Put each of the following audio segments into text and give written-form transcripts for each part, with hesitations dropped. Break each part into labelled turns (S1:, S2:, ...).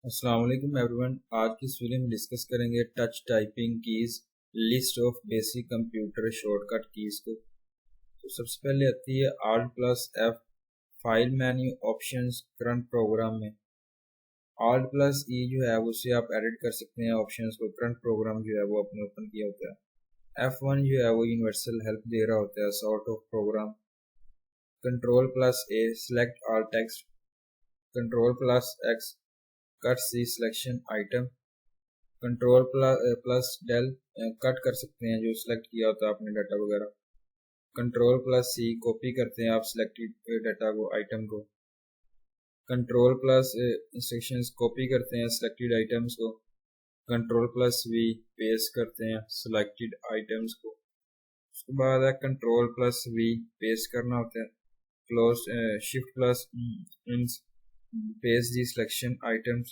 S1: अस्सलाम वालेकुम एवरीवन। आज की इस वीडियो में डिस्कस करेंगे touch typing keys, list of basic computer shortcut keys को। तो सबसे पहले आती है Alt+F, file menu options current program में। Alt+E जो है उससे आप एडिट कर सकते हैं ऑप्शंस को। करंट प्रोग्राम जो है वो अपने ओपन किया होता है। F1 जो है वो यूनिवर्सल हेल्प दे रहा होता है, sort of program. Ctrl+A select all text. Ctrl+X cut see selection item. Control plus del cut कर सकते हैं जो सिलेक्ट किया होता है आपने डाटा वगैरह। Ctrl+C कॉपी करते हैं आप सिलेक्टेड डाटा को, आइटम को। Ctrl+ इंस्ट्रक्शंस कॉपी करते हैं सिलेक्टेड आइटम्स को। Ctrl+V पेस्ट करते हैं सिलेक्टेड आइटम्स को। उसके बाद है Ctrl+V पेस्ट करना होता है। क्लोज Shift+ पेस्ट दी सिलेक्शन आइटम्स।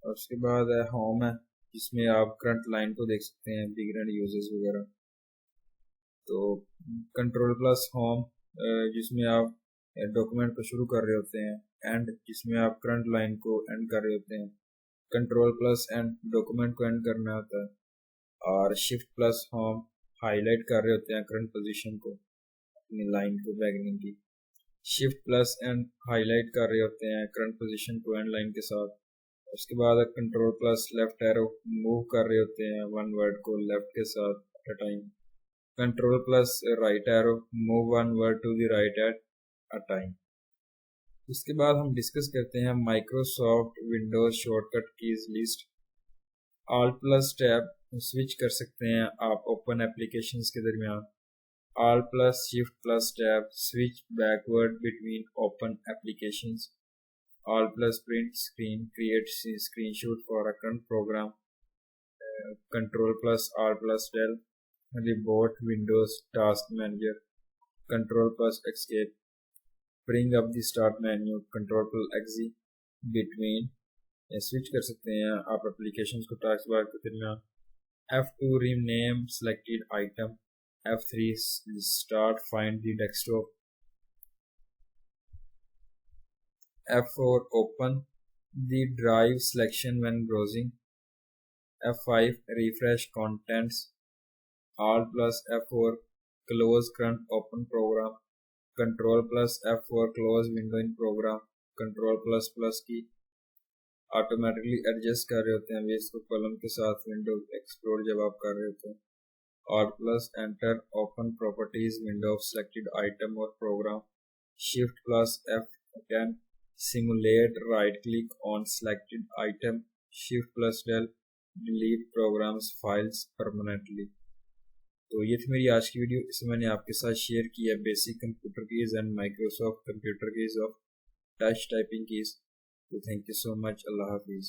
S1: और उसके बाद है होम है जिसमें आप करंट लाइन को देख सकते हैं, बिगनर यूजर्स वगैरह। तो Ctrl+Home जिसमें आप डॉक्यूमेंट को शुरू कर रहे होते हैं, एंड जिसमें आप करंट लाइन को एंड कर रहे होते हैं। Ctrl+End डॉक्यूमेंट को एंड करना होता है। और Shift+Home हाईलाइट कर रहे होते हैं करंट पोजीशन को, अपनी लाइन को, बिगनिंग की। Shift+End हाईलाइट कर रहे होते हैं करंट पोजीशन को एंड लाइन के साथ। उसके बाद Ctrl+Left एरो मूव कर रहे होते हैं वन वर्ड को लेफ्ट के साथ at a time. Ctrl+Right arrow move one word to the right at a time. उसके बाद हम डिस्कस करते हैं Microsoft Windows shortcut keys list. Alt+Tab switch कर सकते हैं आप ओपन एप्लीकेशंस के दरमियान। Alt+Shift+Tab switch backward between open applications. Alt+Print screen create screenshot for a current program. Ctrl+Alt+Del reboot Windows Task Manager. Ctrl+Escape bring up the start menu. Ctrl+Exe between switch कर सकते हैं आप एप्लीकेशंस को task bar के दरमियान। F2 rename selected item. F3 start find the desktop. F4 open the drive selection when browsing. F5 refresh contents. Alt+F4 close current open program. Ctrl+F4 close window in program. Ctrl++ की automatically adjust कर रहे होते हैं वेस को column के साथ window explore जब आप कर रहे होते हैं। Alt+Enter open properties window of selected item or program. Shift+F10 simulate right click on selected item. Shift+Del delete programs files permanently. तो ये थी मेरी आज की वीडियो। इसमें मैंने आपके साथ शेयर किया basic computer keys and Microsoft computer keys of touch typing keys. तो थैंक यू सो मच। अल्लाह हाफिज़।